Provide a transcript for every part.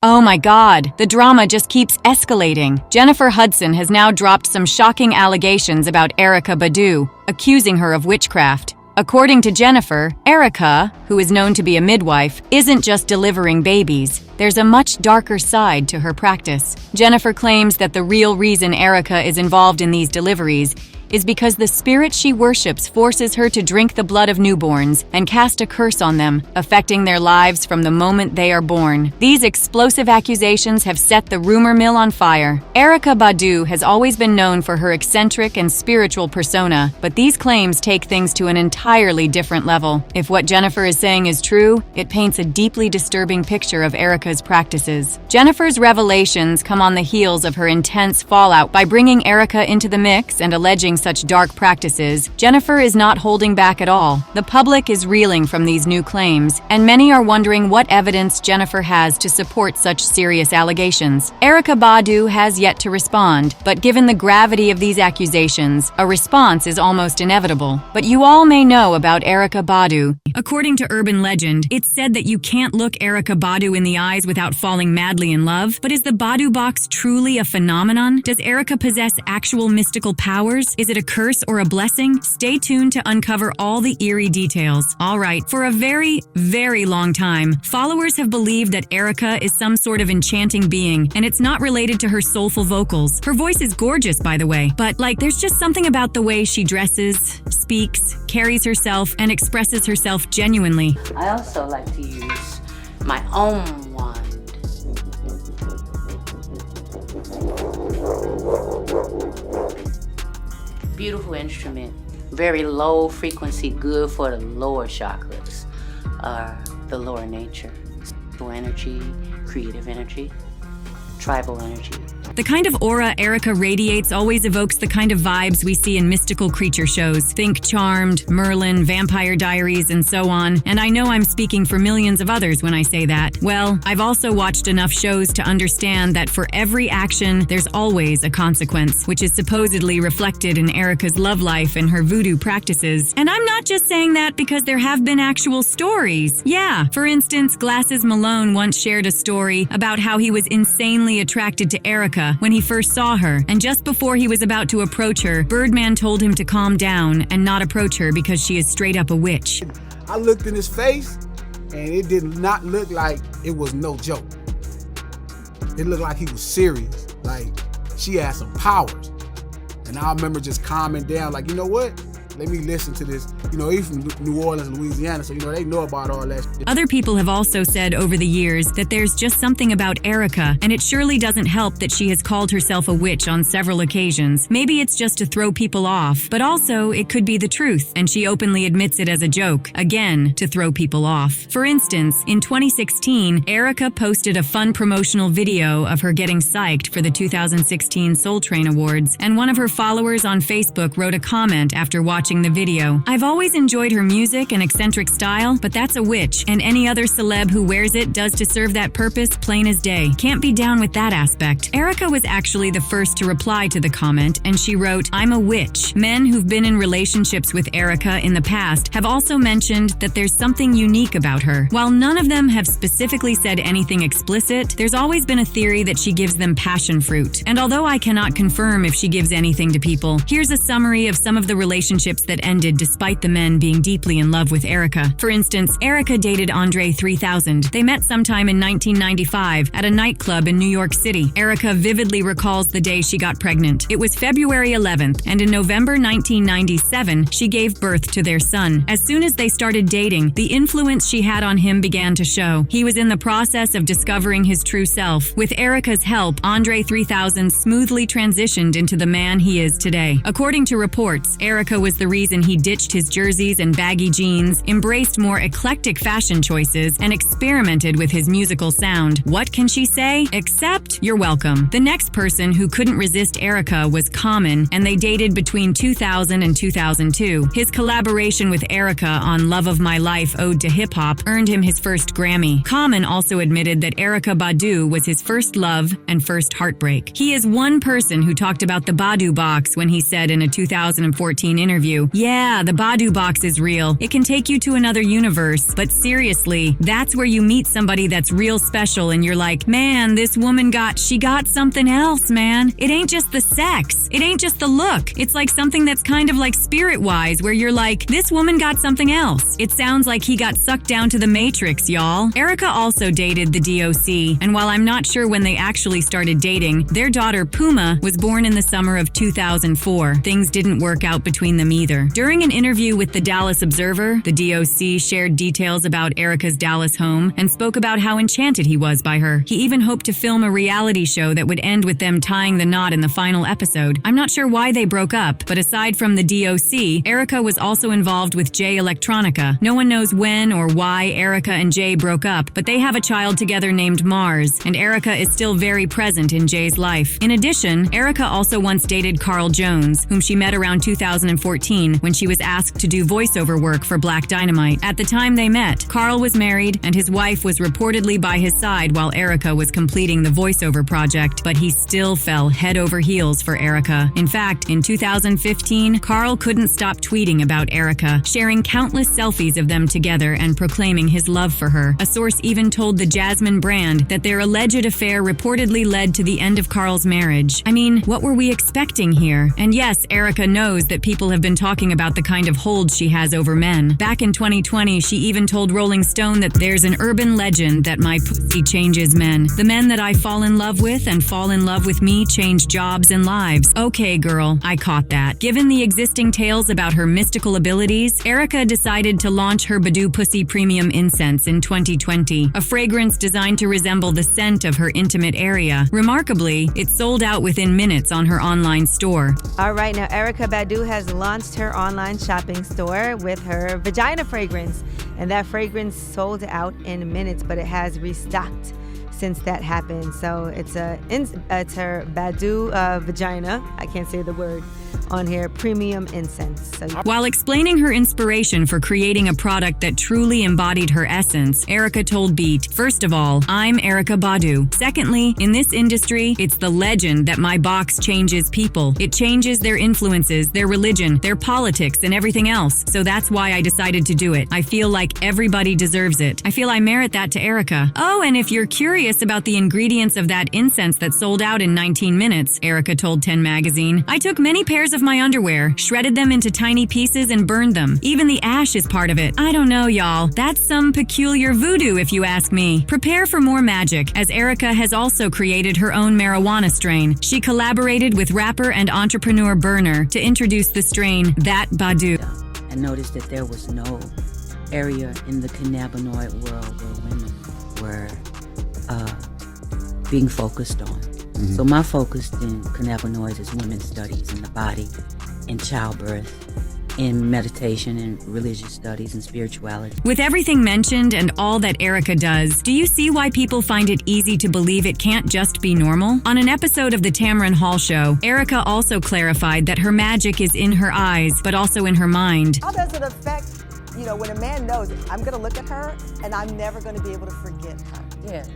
Oh my God, the drama just keeps escalating. Jennifer Hudson has now dropped some shocking allegations about Erykah Badu, accusing her of witchcraft. According to Jennifer, Erykah, who is known to be a midwife, isn't just delivering babies. There's a much darker side to her practice. Jennifer claims that the real reason Erykah is involved in these deliveries is because the spirit she worships forces her to drink the blood of newborns and cast a curse on them, affecting their lives from the moment they are born. These explosive accusations have set the rumor mill on fire. Erykah Badu has always been known for her eccentric and spiritual persona, but these claims take things to an entirely different level. If what Jennifer is saying is true, it paints a deeply disturbing picture of Erykah's practices. Jennifer's revelations come on the heels of her intense fallout by bringing Erykah into the mix and alleging such dark practices. Jennifer is not holding back at all. The public is reeling from these new claims, and many are wondering what evidence Jennifer has to support such serious allegations. Erykah Badu has yet to respond, but given the gravity of these accusations, a response is almost inevitable. But you all may know about Erykah Badu. According to urban legend, it's said that you can't look Erykah Badu in the eyes without falling madly in love. But is the Badu box truly a phenomenon? Does Erykah possess actual mystical powers? Is it a curse or a blessing? Stay tuned to uncover all the eerie details. All right, for a very, very long time, followers have believed that Erykah is some sort of enchanting being, and it's not related to her soulful vocals. Her voice is gorgeous, by the way, but there's just something about the way she dresses, speaks, carries herself, and expresses herself genuinely. I also like to use my own wand. Beautiful instrument, very low frequency, good for the lower chakras, the lower nature, spiritual energy, creative energy, tribal energy. The kind of aura Erykah radiates always evokes the kind of vibes we see in mystical creature shows. Think Charmed, Merlin, Vampire Diaries, and so on. And I know I'm speaking for millions of others when I say that. Well, I've also watched enough shows to understand that for every action, there's always a consequence, which is supposedly reflected in Erykah's love life and her voodoo practices. And I'm not just saying that because there have been actual stories. Yeah, for instance, Glasses Malone once shared a story about how he was insanely attracted to Erykah when he first saw her, and just before he was about to approach her, Birdman told him to calm down and not approach her because she is straight up a witch. I looked in his face, and it did not look like it was no joke. It looked like he was serious, like she had some powers. And I remember just calming down, like, you know what? Let me listen to this. You know, he's from New Orleans, Louisiana, so, you know, they know about all that shit. Other people have also said over the years that there's just something about Erykah, and it surely doesn't help that she has called herself a witch on several occasions. Maybe it's just to throw people off, but also it could be the truth, and she openly admits it as a joke, again, to throw people off. For instance, in 2016, Erykah posted a fun promotional video of her getting psyched for the 2016 Soul Train Awards, and one of her followers on Facebook wrote a comment after watching the video. I've always enjoyed her music and eccentric style, but that's a witch, and any other celeb who wears it does to serve that purpose plain as day. Can't be down with that aspect. Erykah was actually the first to reply to the comment, and she wrote, "I'm a witch." Men who've been in relationships with Erykah in the past have also mentioned that there's something unique about her. While none of them have specifically said anything explicit, there's always been a theory that she gives them passion fruit. And although I cannot confirm if she gives anything to people, here's a summary of some of the relationships that ended despite the men being deeply in love with Erykah. For instance, Erykah dated Andre 3000. They met sometime in 1995 at a nightclub in New York City. Erykah vividly recalls the day she got pregnant. It was February 11th, and in November 1997, she gave birth to their son. As soon as they started dating, the influence she had on him began to show. He was in the process of discovering his true self. With Erykah's help, Andre 3000 smoothly transitioned into the man he is today. According to reports, Erykah was the reason he ditched his jerseys and baggy jeans, embraced more eclectic fashion choices, and experimented with his musical sound. What can she say? Except, you're welcome. The next person who couldn't resist Erykah was Common, and they dated between 2000 and 2002. His collaboration with Erykah on Love of My Life Ode to Hip Hop earned him his first Grammy. Common also admitted that Erykah Badu was his first love and first heartbreak. He is one person who talked about the Badu box when he said in a 2014 interview, you, yeah, the Badu box is real. It can take you to another universe. But seriously, that's where you meet somebody that's real special and you're like, man, this woman she got something else, man. It ain't just the sex. It ain't just the look. It's like something that's kind of like spirit-wise, where you're like, this woman got something else. It sounds like he got sucked down to the Matrix, y'all. Erykah also dated the DOC, and while I'm not sure when they actually started dating, their daughter Puma was born in the summer of 2004. Things didn't work out between them either. During an interview with the Dallas Observer, the DOC shared details about Erykah's Dallas home and spoke about how enchanted he was by her. He even hoped to film a reality show that would end with them tying the knot in the final episode. I'm not sure why they broke up, but aside from the DOC, Erykah was also involved with Jay Electronica. No one knows when or why Erykah and Jay broke up, but they have a child together named Mars, and Erykah is still very present in Jay's life. In addition, Erykah also once dated Carl Jones, whom she met around 2014 when she was asked to do voiceover work for Black Dynamite. At the time they met, Carl was married and his wife was reportedly by his side while Erykah was completing the voiceover project, but he still fell head over heels for Erykah. In fact, in 2015, Carl couldn't stop tweeting about Erykah, sharing countless selfies of them together and proclaiming his love for her. A source even told the Jasmine brand that their alleged affair reportedly led to the end of Carl's marriage. I mean, what were we expecting here? And yes, Erykah knows that people have been talking about the kind of hold she has over men. Back in 2020, she even told Rolling Stone that there's an urban legend that my pussy changes men. The men that I fall in love with and fall in love with me change jobs and lives. Okay, girl, I caught that. Given the existing tales about her mystical abilities, Erykah decided to launch her Badu Pussy Premium Incense in 2020, a fragrance designed to resemble the scent of her intimate area. Remarkably, it sold out within minutes on her online store. All right, now Erykah Badu has launched her online shopping store with her vagina fragrance, and that fragrance sold out in minutes, but it has restocked since that happened. So it's her Badu vagina, I can't say the word on here, premium incense. While explaining her inspiration for creating a product that truly embodied her essence, Erykah told Beat, first of all, I'm Erykah Badu. Secondly, in this industry, it's the legend that my box changes people. It changes their influences, their religion, their politics, and everything else. So that's why I decided to do it. I feel like everybody deserves it. I feel I merit that to Erykah. Oh, and if you're curious about the ingredients of that incense that sold out in 19 minutes, Erykah told 10 Magazine, I took many pairs of my underwear, shredded them into tiny pieces, and burned them. Even the ash is part of it. I don't know, y'all. That's some peculiar voodoo, if you ask me. Prepare for more magic, as Erykah has also created her own marijuana strain. She collaborated with rapper and entrepreneur Burner to introduce the strain That Badu. I noticed that there was no area in the cannabinoid world where women were being focused on. So my focus in cannabinoids is women's studies in the body, in childbirth, in meditation and religious studies and spirituality. With everything mentioned and all that Erykah does, do you see why people find it easy to believe it can't just be normal? On an episode of the Tamron Hall Show, Erykah also clarified that her magic is in her eyes, but also in her mind. How does it affect, when a man knows I'm going to look at her and I'm never going to be able to forget her? Yeah.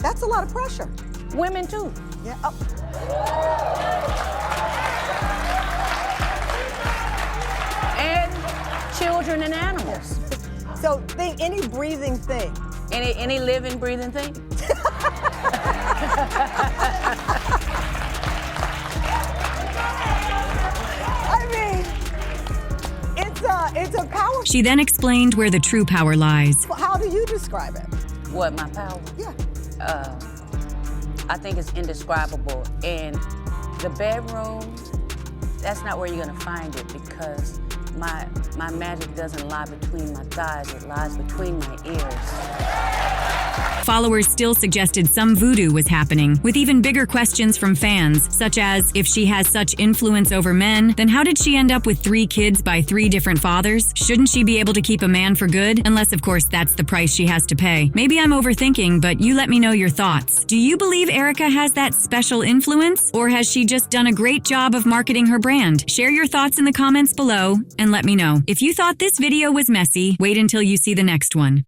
That's a lot of pressure. Women too. Yeah. And children and animals. So think any breathing thing. Any living, breathing thing? I mean, it's a power. She then explained where the true power lies. How do you describe it? What, my power? Yeah. I think it's indescribable. In the bedroom, that's not where you're gonna find it, because my magic doesn't lie between my thighs, it lies between my ears. Followers still suggested some voodoo was happening, with even bigger questions from fans, such as, if she has such influence over men, then how did she end up with 3 kids by 3 different fathers? Shouldn't she be able to keep a man for good? Unless, of course, that's the price she has to pay. Maybe I'm overthinking, but you let me know your thoughts. Do you believe Erykah has that special influence? Or has she just done a great job of marketing her brand? Share your thoughts in the comments below, and let me know. If you thought this video was messy, wait until you see the next one.